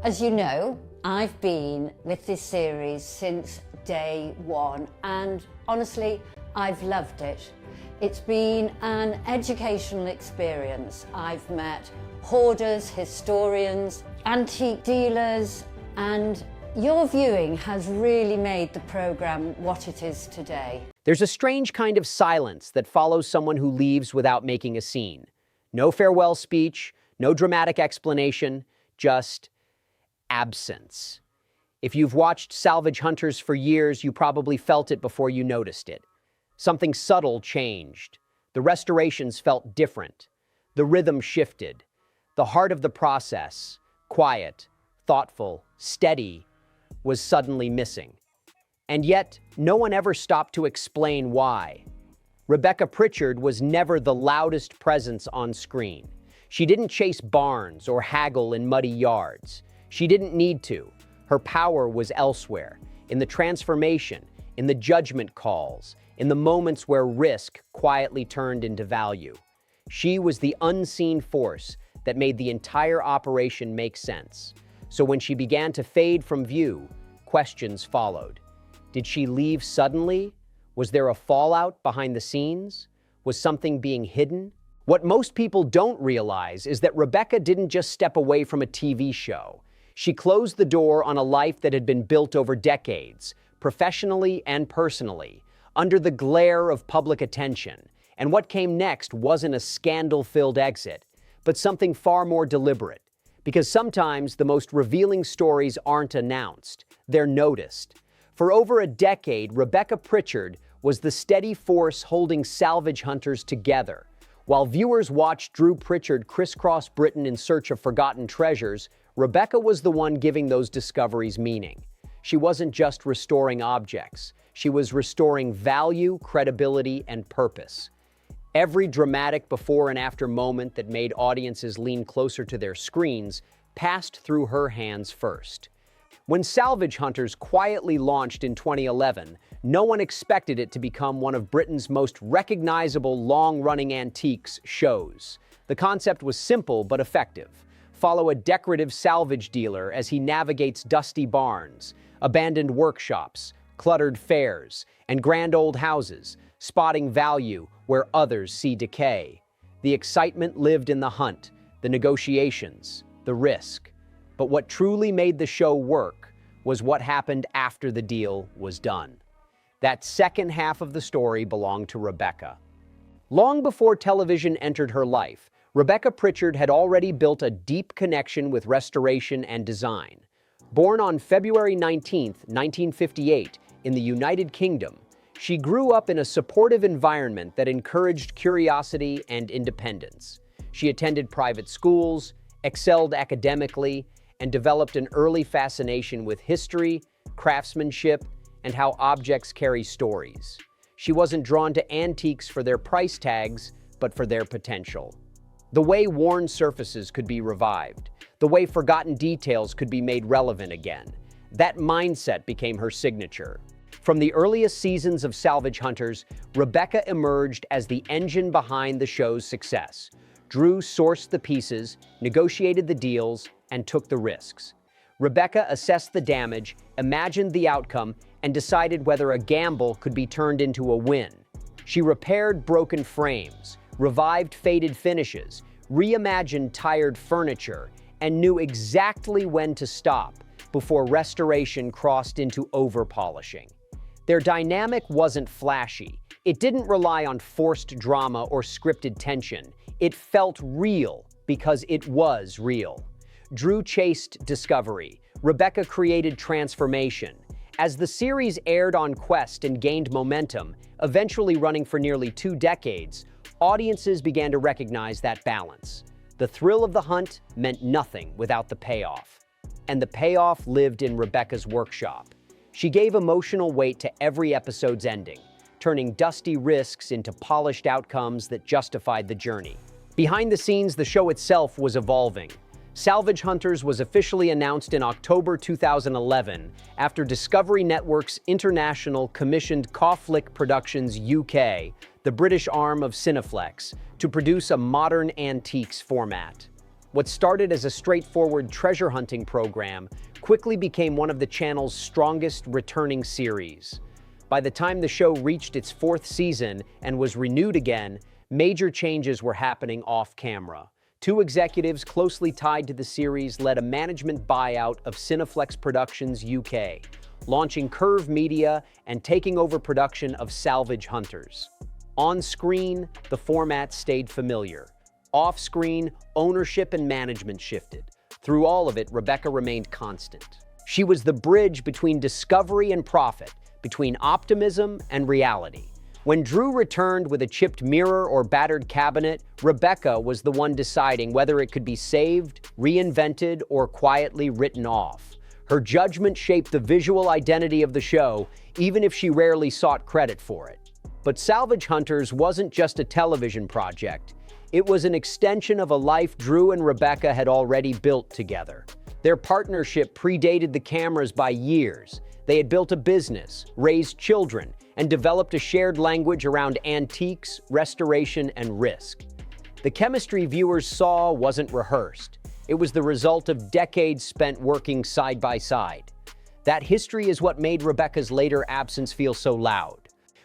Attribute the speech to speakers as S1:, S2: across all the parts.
S1: As you know, I've been with this series since day one, and honestly, I've loved it. It's been an educational experience. I've met hoarders, historians, antique dealers, and your viewing has really made the programme what it is today.
S2: There's a strange kind of silence that follows someone who leaves without making a scene. No farewell speech, no dramatic explanation, just absence. If you've watched Salvage Hunters for years, you probably felt it before you noticed it. Something subtle changed. The restorations felt different. The rhythm shifted. The heart of the process, quiet, thoughtful, steady, was suddenly missing. And yet, no one ever stopped to explain why. Rebecca Pritchard was never the loudest presence on screen. She didn't chase barns or haggle in muddy yards. She didn't need to. Her power was elsewhere, in the transformation, in the judgment calls, in the moments where risk quietly turned into value. She was the unseen force that made the entire operation make sense. So when she began to fade from view, questions followed. Did she leave suddenly? Was there a fallout behind the scenes? Was something being hidden? What most people don't realize is that Rebecca didn't just step away from a TV show. She closed the door on a life that had been built over decades, professionally and personally, under the glare of public attention. And what came next wasn't a scandal-filled exit, but something far more deliberate. Because sometimes the most revealing stories aren't announced, they're noticed. For over a decade, Rebecca Pritchard was the steady force holding Salvage Hunters together. While viewers watched Drew Pritchard crisscross Britain in search of forgotten treasures, Rebecca was the one giving those discoveries meaning. She wasn't just restoring objects. She was restoring value, credibility, and purpose. Every dramatic before and after moment that made audiences lean closer to their screens passed through her hands first. When Salvage Hunters quietly launched in 2011, no one expected it to become one of Britain's most recognizable long-running antiques shows. The concept was simple but effective. Follow a decorative salvage dealer as he navigates dusty barns, abandoned workshops, cluttered fairs, and grand old houses, spotting value where others see decay. The excitement lived in the hunt, the negotiations, the risk. But what truly made the show work was what happened after the deal was done. That second half of the story belonged to Rebecca. Long before television entered her life, Rebecca Pritchard had already built a deep connection with restoration and design. Born on February 19, 1958, in the United Kingdom, she grew up in a supportive environment that encouraged curiosity and independence. She attended private schools, excelled academically, and developed an early fascination with history, craftsmanship, and how objects carry stories. She wasn't drawn to antiques for their price tags, but for their potential. The way worn surfaces could be revived, the way forgotten details could be made relevant again. That mindset became her signature. From the earliest seasons of Salvage Hunters, Rebecca emerged as the engine behind the show's success. Drew sourced the pieces, negotiated the deals, and took the risks. Rebecca assessed the damage, imagined the outcome, and decided whether a gamble could be turned into a win. She repaired broken frames, revived faded finishes, reimagined tired furniture, and knew exactly when to stop before restoration crossed into over-polishing. Their dynamic wasn't flashy. It didn't rely on forced drama or scripted tension. It felt real because it was real. Drew chased discovery. Rebecca created transformation. As the series aired on Quest and gained momentum, eventually running for nearly 2 decades, audiences began to recognize that balance. The thrill of the hunt meant nothing without the payoff. And the payoff lived in Rebecca's workshop. She gave emotional weight to every episode's ending, turning dusty risks into polished outcomes that justified the journey. Behind the scenes, the show itself was evolving. Salvage Hunters was officially announced in October 2011 after Discovery Network's International commissioned Cawflick Productions UK, the British arm of Cineflex, to produce a modern antiques format. What started as a straightforward treasure hunting program quickly became one of the channel's strongest returning series. By the time the show reached its fourth season and was renewed again, major changes were happening off-camera. Two executives closely tied to the series led a management buyout of Cineflex Productions UK, launching Curve Media and taking over production of Salvage Hunters. On screen, the format stayed familiar. Off-screen, ownership and management shifted. Through all of it, Rebecca remained constant. She was the bridge between discovery and profit, between optimism and reality. When Drew returned with a chipped mirror or battered cabinet, Rebecca was the one deciding whether it could be saved, reinvented, or quietly written off. Her judgment shaped the visual identity of the show, even if she rarely sought credit for it. But Salvage Hunters wasn't just a television project. It was an extension of a life Drew and Rebecca had already built together. Their partnership predated the cameras by years. They had built a business, raised children, and developed a shared language around antiques, restoration, and risk. The chemistry viewers saw wasn't rehearsed. It was the result of decades spent working side by side. That history is what made Rebecca's later absence feel so loud.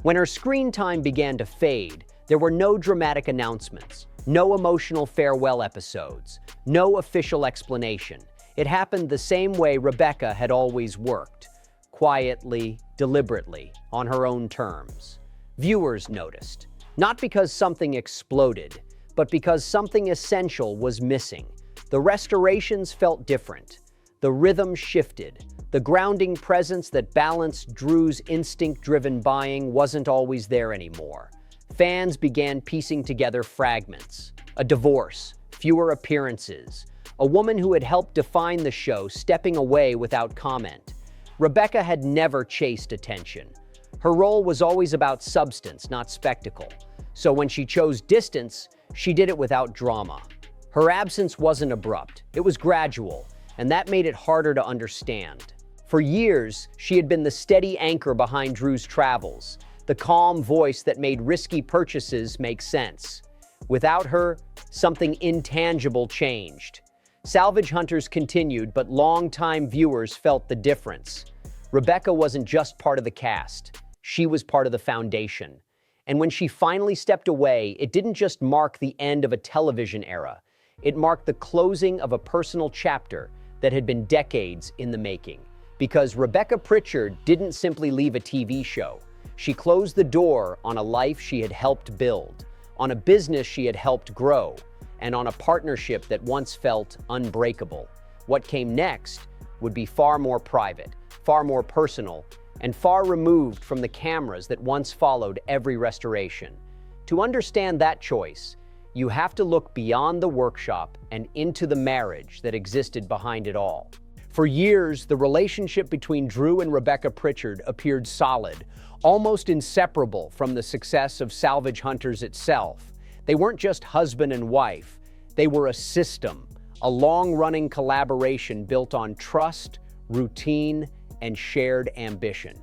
S2: When her screen time began to fade, there were no dramatic announcements, no emotional farewell episodes, no official explanation. It happened the same way Rebecca had always worked. Quietly, deliberately, on her own terms. Viewers noticed, not because something exploded, but because something essential was missing. The restorations felt different. The rhythm shifted. The grounding presence that balanced Drew's instinct-driven buying wasn't always there anymore. Fans began piecing together fragments. A divorce, fewer appearances, a woman who had helped define the show stepping away without comment. Rebecca had never chased attention. Her role was always about substance, not spectacle. So when she chose distance, she did it without drama. Her absence wasn't abrupt, it was gradual, and that made it harder to understand. For years, she had been the steady anchor behind Drew's travels, the calm voice that made risky purchases make sense. Without her, something intangible changed. Salvage Hunters continued, but longtime viewers felt the difference. Rebecca wasn't just part of the cast, she was part of the foundation. And when she finally stepped away, it didn't just mark the end of a television era, it marked the closing of a personal chapter that had been decades in the making. Because Rebecca Pritchard didn't simply leave a TV show, she closed the door on a life she had helped build, on a business she had helped grow, and on a partnership that once felt unbreakable. What came next would be far more private, far more personal, and far removed from the cameras that once followed every restoration. To understand that choice, you have to look beyond the workshop and into the marriage that existed behind it all. For years, the relationship between Drew and Rebecca Pritchard appeared solid, almost inseparable from the success of Salvage Hunters itself. They weren't just husband and wife, they were a system, a long-running collaboration built on trust, routine, and shared ambition.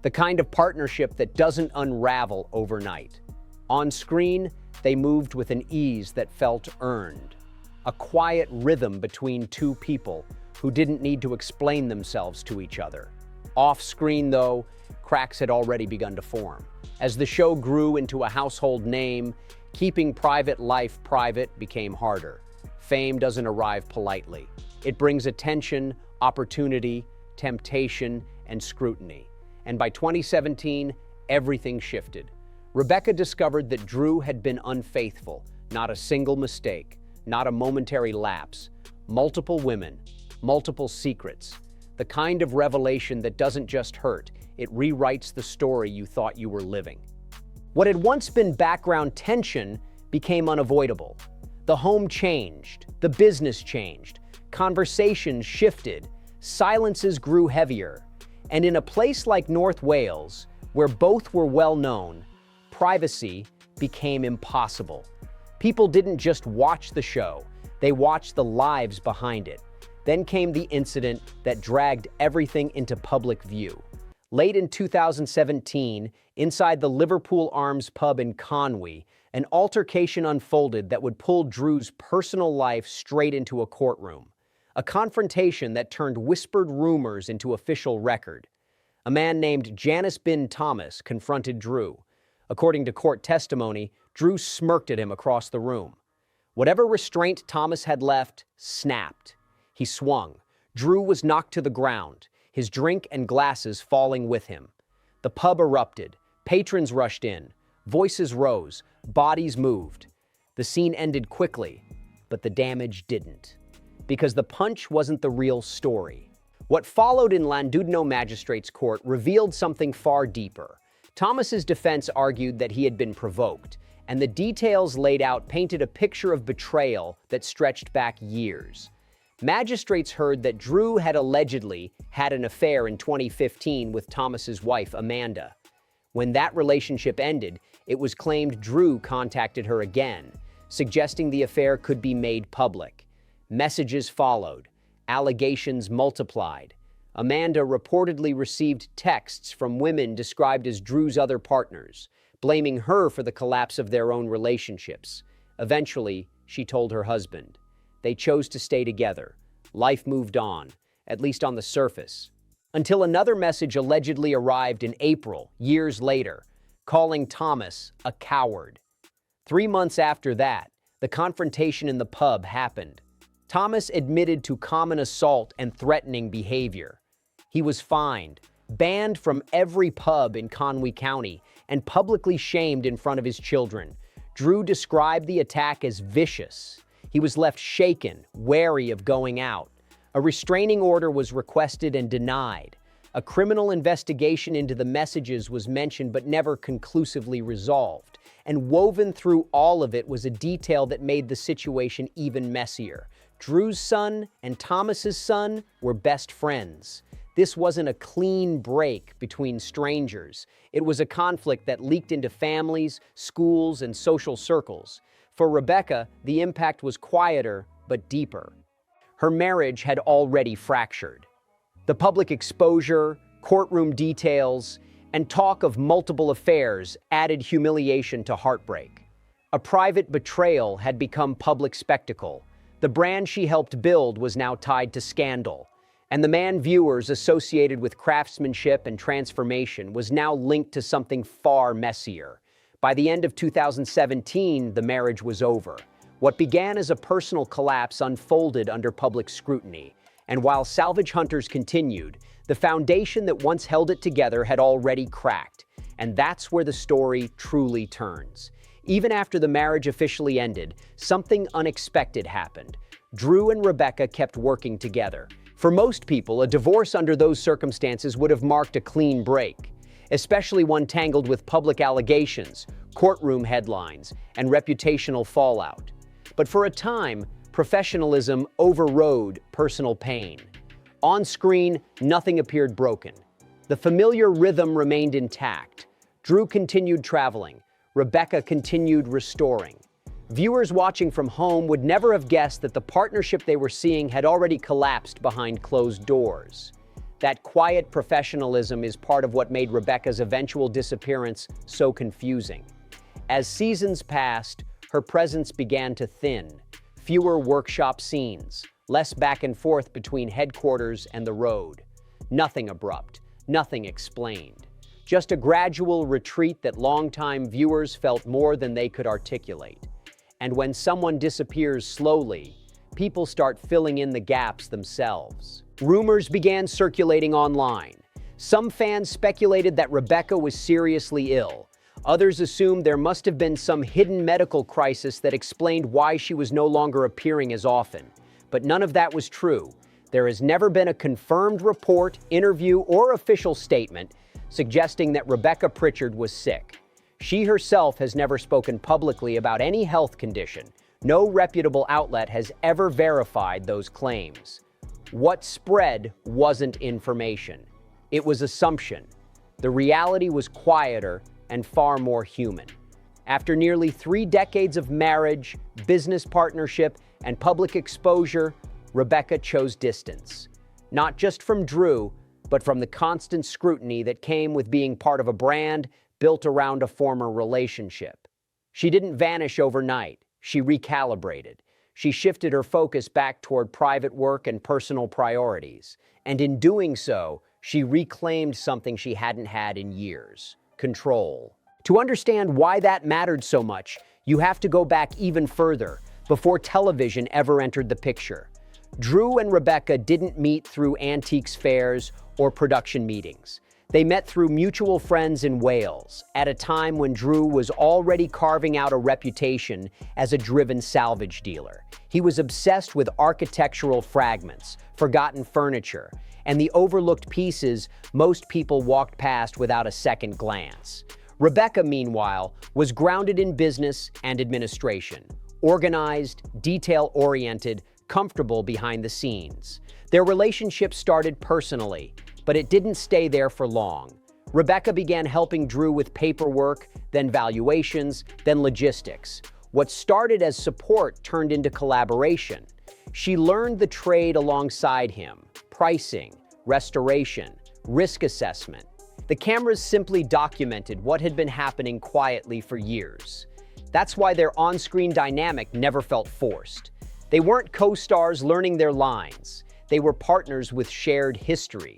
S2: The kind of partnership that doesn't unravel overnight. On screen, they moved with an ease that felt earned. A quiet rhythm between two people who didn't need to explain themselves to each other. Off-screen, though, cracks had already begun to form. As the show grew into a household name, keeping private life private became harder. Fame doesn't arrive politely. It brings attention, opportunity, temptation, and scrutiny. And by 2017, everything shifted. Rebecca discovered that Drew had been unfaithful, not a single mistake, not a momentary lapse. Multiple women, multiple secrets. The kind of revelation that doesn't just hurt, it rewrites the story you thought you were living. What had once been background tension became unavoidable. The home changed, the business changed, conversations shifted, silences grew heavier. And in a place like North Wales, where both were well known, privacy became impossible. People didn't just watch the show, they watched the lives behind it. Then came the incident that dragged everything into public view. Late in 2017, inside the Liverpool Arms pub in Conwy, an altercation unfolded that would pull Drew's personal life straight into a courtroom. A confrontation that turned whispered rumors into official record. A man named Janice bin Thomas confronted Drew. According to court testimony, Drew smirked at him across the room. Whatever restraint Thomas had left snapped. He swung. Drew was knocked to the ground, his drink and glasses falling with him. The pub erupted. Patrons rushed in. Voices rose. Bodies moved. The scene ended quickly, but the damage didn't. Because the punch wasn't the real story. What followed in Llandudno Magistrates Court revealed something far deeper. Thomas's defense argued that he had been provoked, and the details laid out painted a picture of betrayal that stretched back years. Magistrates heard that Drew had allegedly had an affair in 2015 with Thomas's wife, Amanda. When that relationship ended, it was claimed Drew contacted her again, suggesting the affair could be made public. Messages followed. Allegations multiplied. Amanda reportedly received texts from women described as Drew's other partners, blaming her for the collapse of their own relationships. Eventually, she told her husband. They chose to stay together. Life moved on, at least on the surface. Until another message allegedly arrived in April, years later, calling Thomas a coward. 3 months after that, the confrontation in the pub happened. Thomas admitted to common assault and threatening behavior. He was fined, banned from every pub in Conwy County, and publicly shamed in front of his children. Drew described the attack as vicious. He was left shaken, wary of going out. A restraining order was requested and denied. A criminal investigation into the messages was mentioned but never conclusively resolved. And woven through all of it was a detail that made the situation even messier. Drew's son and Thomas's son were best friends. This wasn't a clean break between strangers. It was a conflict that leaked into families, schools, and social circles. For Rebecca, the impact was quieter but deeper. Her marriage had already fractured. The public exposure, courtroom details, and talk of multiple affairs added humiliation to heartbreak. A private betrayal had become public spectacle. The brand she helped build was now tied to scandal. And the man viewers associated with craftsmanship and transformation was now linked to something far messier. By the end of 2017, the marriage was over. What began as a personal collapse unfolded under public scrutiny. And while Salvage Hunters continued, the foundation that once held it together had already cracked. And that's where the story truly turns. Even after the marriage officially ended, something unexpected happened. Drew and Rebecca kept working together. For most people, a divorce under those circumstances would have marked a clean break, especially one tangled with public allegations, courtroom headlines, and reputational fallout. But for a time, professionalism overrode personal pain. On screen, nothing appeared broken. The familiar rhythm remained intact. Drew continued traveling. Rebecca continued restoring. Viewers watching from home would never have guessed that the partnership they were seeing had already collapsed behind closed doors. That quiet professionalism is part of what made Rebecca's eventual disappearance so confusing. As seasons passed, her presence began to thin. Fewer workshop scenes, less back and forth between headquarters and the road. Nothing abrupt, nothing explained. Just a gradual retreat that longtime viewers felt more than they could articulate. And when someone disappears slowly, people start filling in the gaps themselves. Rumors began circulating online. Some fans speculated that Rebecca was seriously ill. Others assumed there must have been some hidden medical crisis that explained why she was no longer appearing as often. But none of that was true. There has never been a confirmed report, interview, or official statement suggesting that Rebecca Pritchard was sick. She herself has never spoken publicly about any health condition. No reputable outlet has ever verified those claims. What spread wasn't information. It was assumption. The reality was quieter and far more human. After nearly 3 decades of marriage, business partnership, and public exposure, Rebecca chose distance. Not just from Drew, but from the constant scrutiny that came with being part of a brand built around a former relationship. She didn't vanish overnight. She recalibrated. She shifted her focus back toward private work and personal priorities. And in doing so, she reclaimed something she hadn't had in years: control. To understand why that mattered so much, you have to go back even further, before television ever entered the picture. Drew and Rebecca didn't meet through antiques fairs or production meetings. They met through mutual friends in Wales, at a time when Drew was already carving out a reputation as a driven salvage dealer. He was obsessed with architectural fragments, forgotten furniture, and the overlooked pieces most people walked past without a second glance. Rebecca, meanwhile, was grounded in business and administration, organized, detail-oriented, comfortable behind the scenes. Their relationship started personally, but it didn't stay there for long. Rebecca began helping Drew with paperwork, then valuations, then logistics. What started as support turned into collaboration. She learned the trade alongside him: pricing, restoration, risk assessment. The cameras simply documented what had been happening quietly for years. That's why their on-screen dynamic never felt forced. They weren't co-stars learning their lines. They were partners with shared history.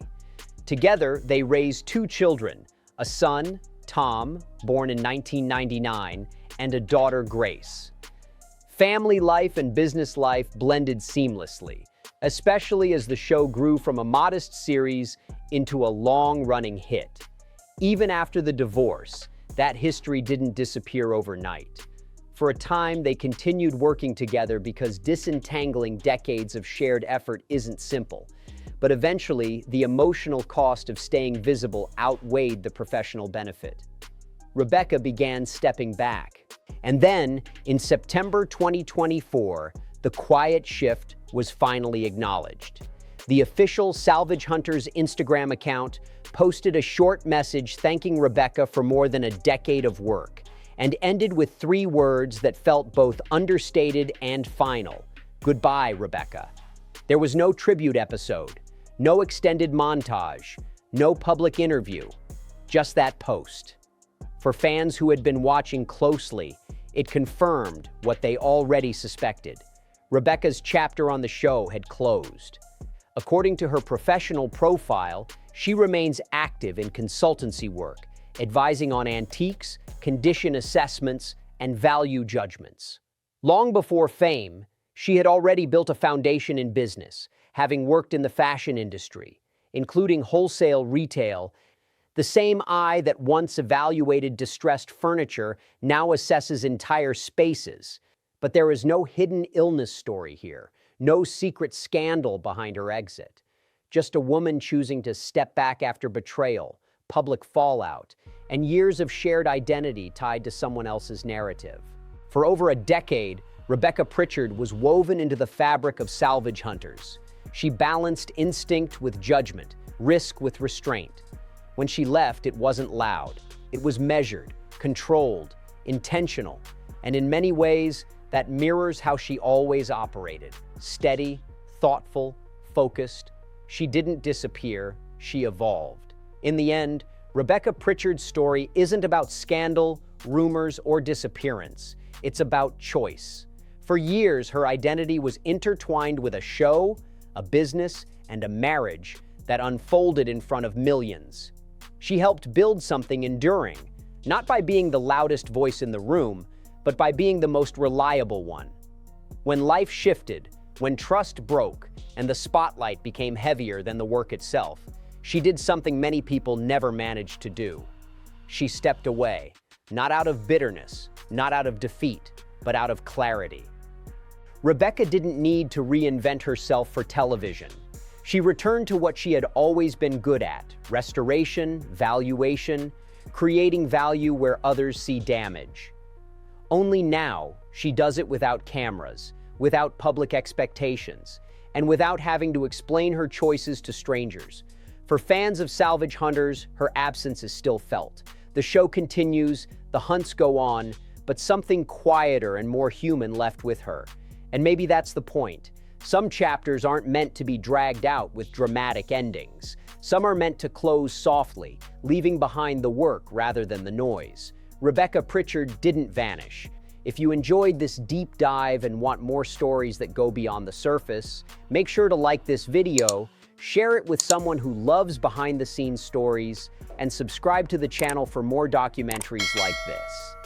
S2: Together, they raised two children: a son, Tom, born in 1999, and a daughter, Grace. Family life and business life blended seamlessly, especially as the show grew from a modest series into a long-running hit. Even after the divorce, that history didn't disappear overnight. For a time, they continued working together because disentangling decades of shared effort isn't simple. But eventually, the emotional cost of staying visible outweighed the professional benefit. Rebecca began stepping back. And then, in September 2024, the quiet shift was finally acknowledged. The official Salvage Hunters Instagram account posted a short message thanking Rebecca for more than a decade of work, and ended with 3 words that felt both understated and final: "Goodbye, Rebecca." There was no tribute episode, no extended montage, no public interview, just that post. For fans who had been watching closely, it confirmed what they already suspected. Rebecca's chapter on the show had closed. According to her professional profile, she remains active in consultancy work, advising on antiques, condition assessments, and value judgments. Long before fame, she had already built a foundation in business, having worked in the fashion industry, including wholesale retail. The same eye that once evaluated distressed furniture now assesses entire spaces. But there is no hidden illness story here, no secret scandal behind her exit. Just a woman choosing to step back after betrayal, public fallout, and years of shared identity tied to someone else's narrative. For over a decade, Rebecca Pritchard was woven into the fabric of Salvage Hunters. She balanced instinct with judgment, risk with restraint. When she left, it wasn't loud. It was measured, controlled, intentional, and in many ways, that mirrors how she always operated: steady, thoughtful, focused. She didn't disappear, she evolved. In the end, Rebecca Pritchard's story isn't about scandal, rumors, or disappearance. It's about choice. For years, her identity was intertwined with a show, a business, and a marriage that unfolded in front of millions. She helped build something enduring, not by being the loudest voice in the room, but by being the most reliable one. When life shifted, when trust broke, and the spotlight became heavier than the work itself, she did something many people never managed to do. She stepped away, not out of bitterness, not out of defeat, but out of clarity. Rebecca didn't need to reinvent herself for television. She returned to what she had always been good at: restoration, valuation, creating value where others see damage. Only now, she does it without cameras, without public expectations, and without having to explain her choices to strangers. For fans of Salvage Hunters, her absence is still felt. The show continues, the hunts go on, but something quieter and more human left with her. And maybe that's the point. Some chapters aren't meant to be dragged out with dramatic endings. Some are meant to close softly, leaving behind the work rather than the noise. Rebecca Pritchard didn't vanish. If you enjoyed this deep dive and want more stories that go beyond the surface, make sure to like this video, share it with someone who loves behind-the-scenes stories, and subscribe to the channel for more documentaries like this.